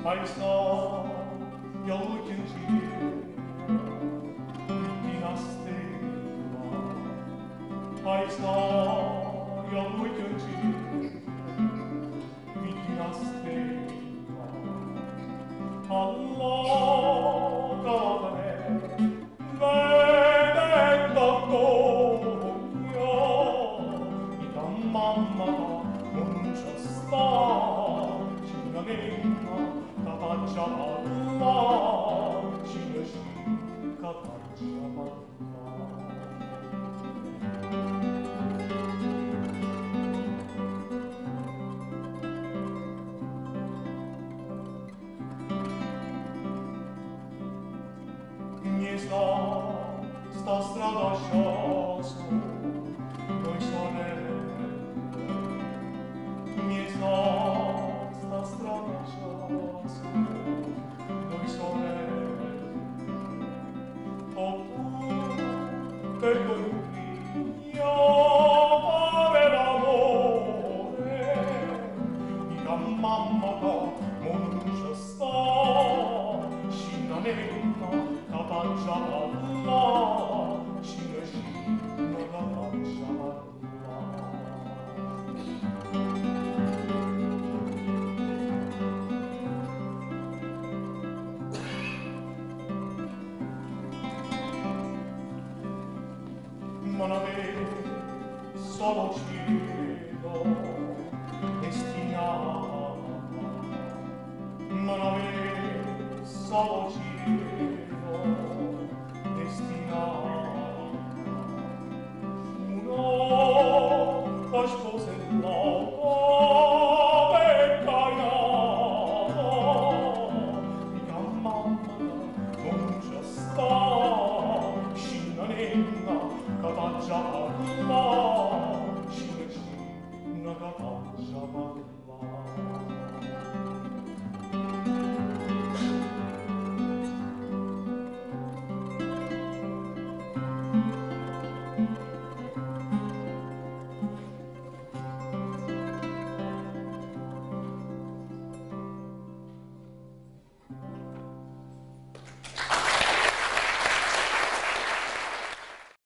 Paisa yolkenci dinastema Paisa yolkenci dinastema Allah kavane vedetta tokyo itam mamma non c'è sta cinanenna Allah, Şineşi kapacağım Nie sta strada sciosco, noi sorelle. Nie sta strada sciosco, noi sorelle. Oppure con io aveva amore, mica mamma non c'è sta, scinanenna, capaccia Allah, scinascina, capaccia Allah. Non avere solo cielo destinato, non avere solo cielo destinato, uno poi sposa il loco peccato, mica mamma non c'è sta, scinanenna, capaccia Allah, Şineşi, ne kapacağım Allah.